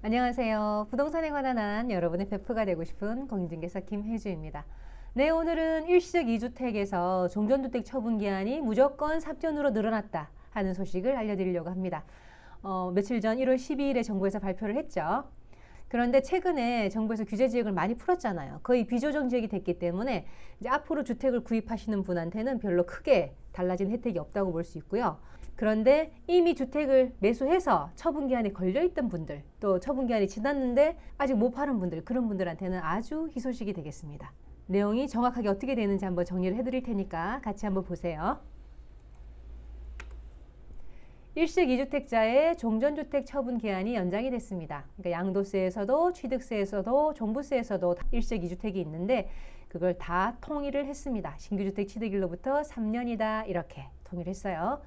안녕하세요. 부동산에 관한 한 여러분의 베프가 되고 싶은 공인중개사 김혜주입니다. 네, 오늘은 일시적 2주택에서 종전주택 처분기한이 무조건 3년으로 늘어났다 하는 소식을 알려드리려고 합니다. 며칠 전 1월 12일에 정부에서 발표를 했죠. 그런데 최근에 정부에서 규제지역을 많이 풀었잖아요. 거의 비조정 지역이 됐기 때문에 이제 앞으로 주택을 구입하시는 분한테는 별로 크게 달라진 혜택이 없다고 볼 수 있고요. 그런데 이미 주택을 매수해서 처분기한에 걸려있던 분들, 또 처분기한이 지났는데 아직 못 팔은 분들, 그런 분들한테는 아주 희소식이 되겠습니다. 내용이 정확하게 어떻게 되는지 한번 정리를 해드릴 테니까 같이 한번 보세요. 일시적 2주택자의 종전주택 처분기한이 연장이 됐습니다. 그러니까 양도세에서도 취득세에서도 종부세에서도 일시적 2주택이 있는데 그걸 다 통일을 했습니다. 신규주택 취득일로부터 3년이다 이렇게 통일했어요.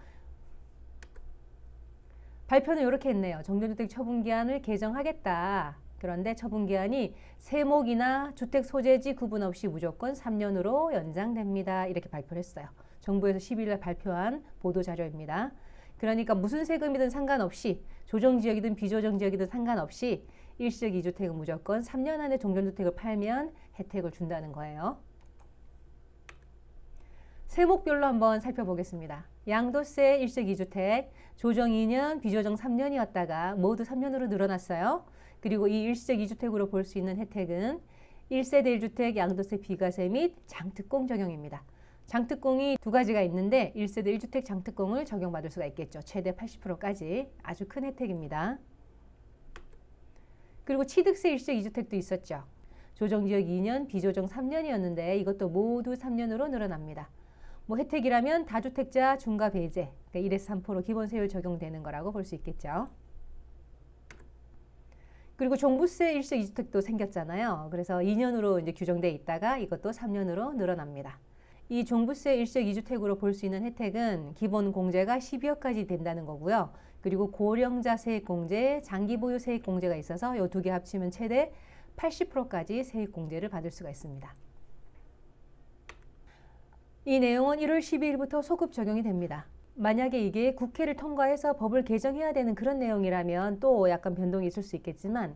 발표는 이렇게 했네요. 종전주택 처분기한을 개정하겠다. 그런데 처분기한이 세목이나 주택 소재지 구분 없이 무조건 3년으로 연장됩니다. 이렇게 발표를 했어요. 정부에서 10일날 발표한 보도자료입니다. 그러니까 무슨 세금이든 상관없이 조정지역이든 비조정지역이든 상관없이 일시적 2주택은 무조건 3년 안에 종전주택을 팔면 혜택을 준다는 거예요. 세목별로 한번 살펴보겠습니다. 양도세 일시적 2주택 조정 2년, 비조정 3년이었다가 모두 3년으로 늘어났어요. 그리고 이 일시적 2주택으로 볼 수 있는 혜택은 1세대 1주택 양도세 비과세 및 장특공 적용입니다. 장특공이 두 가지가 있는데 1세대 1주택 장특공을 적용받을 수가 있겠죠. 최대 80%까지 아주 큰 혜택입니다. 그리고 취득세 일시적 2주택도 있었죠. 조정지역 2년, 비조정 3년이었는데 이것도 모두 3년으로 늘어납니다. 혜택이라면 다주택자 중과 배제, 그러니까 1에서 3% 기본세율 적용되는 거라고 볼 수 있겠죠. 그리고 종부세 일시적 2주택도 생겼잖아요. 그래서 2년으로 이제 규정돼 있다가 이것도 3년으로 늘어납니다. 이 종부세 일시적 2주택으로 볼 수 있는 혜택은 기본 공제가 12억까지 된다는 거고요. 그리고 고령자 세액공제, 장기보유 세액공제가 있어서 이 두 개 합치면 최대 80%까지 세액공제를 받을 수가 있습니다. 이 내용은 1월 12일부터 소급 적용이 됩니다. 만약에 이게 국회를 통과해서 법을 개정해야 되는 그런 내용이라면 또 약간 변동이 있을 수 있겠지만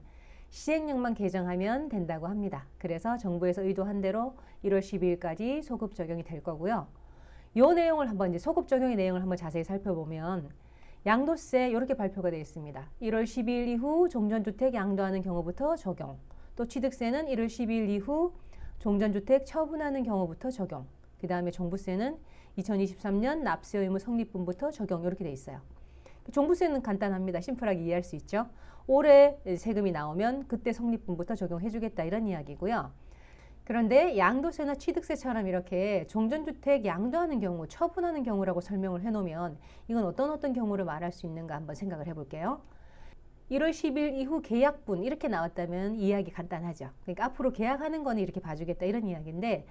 시행령만 개정하면 된다고 합니다. 그래서 정부에서 의도한 대로 1월 12일까지 소급 적용이 될 거고요. 이 내용을 한번 이제 소급 적용의 내용을 한번 자세히 살펴보면 양도세 이렇게 발표가 되어 있습니다. 1월 12일 이후 종전주택 양도하는 경우부터 적용. 또 취득세는 1월 12일 이후 종전주택 처분하는 경우부터 적용. 그 다음에 종부세는 2023년 납세 의무 성립분부터 적용 이렇게 돼 있어요. 종부세는 간단합니다. 심플하게 이해할 수 있죠. 올해 세금이 나오면 그때 성립분부터 적용해 주겠다 이런 이야기고요. 그런데 양도세나 취득세처럼 이렇게 종전주택 양도하는 경우, 처분하는 경우라고 설명을 해놓으면 이건 어떤 경우를 말할 수 있는가 한번 생각을 해볼게요. 1월 10일 이후 계약분 이렇게 나왔다면 이야기 간단하죠. 그러니까 앞으로 계약하는 거는 이렇게 봐주겠다 이런 이야기인데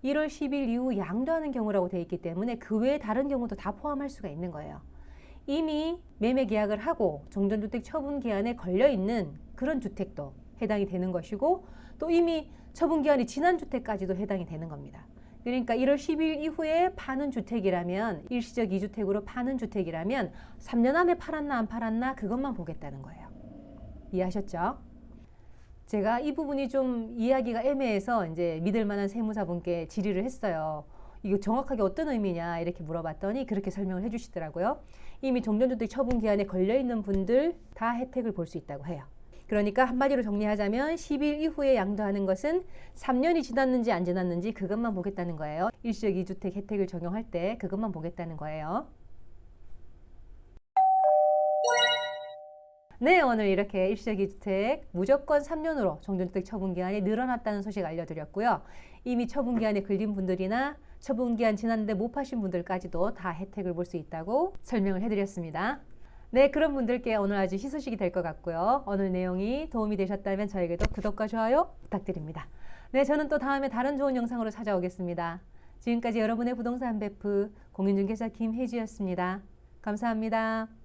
1월 10일 이후 양도하는 경우라고 되어 있기 때문에 그 외에 다른 경우도 다 포함할 수가 있는 거예요. 이미 매매 계약을 하고 종전주택 처분 기한에 걸려있는 그런 주택도 해당이 되는 것이고 또 이미 처분 기한이 지난 주택까지도 해당이 되는 겁니다. 그러니까 1월 10일 이후에 파는 주택이라면 일시적 2주택으로 파는 주택이라면 3년 안에 팔았나 안 팔았나 그것만 보겠다는 거예요. 이해하셨죠? 제가 이 부분이 좀 이야기가 애매해서 이제 믿을 만한 세무사분께 질의를 했어요. 이거 정확하게 어떤 의미냐 이렇게 물어봤더니 그렇게 설명을 해주시더라고요. 이미 종전주택 처분 기한에 걸려있는 분들 다 혜택을 볼 수 있다고 해요. 그러니까 한마디로 정리하자면 10일 이후에 양도하는 것은 3년이 지났는지 안 지났는지 그것만 보겠다는 거예요. 일시적 2주택 혜택을 적용할 때 그것만 보겠다는 거예요. 네, 오늘 이렇게 일시적 2주택 무조건 3년으로 종전주택 처분기한이 늘어났다는 소식 알려드렸고요. 이미 처분기한에 걸린 분들이나 처분기한 지났는데 못 파신 분들까지도 다 혜택을 볼 수 있다고 설명을 해드렸습니다. 네, 그런 분들께 오늘 아주 희소식이 될 것 같고요. 오늘 내용이 도움이 되셨다면 저에게도 구독과 좋아요 부탁드립니다. 네, 저는 또 다음에 다른 좋은 영상으로 찾아오겠습니다. 지금까지 여러분의 부동산 베프 공인중개사 김혜주였습니다. 감사합니다.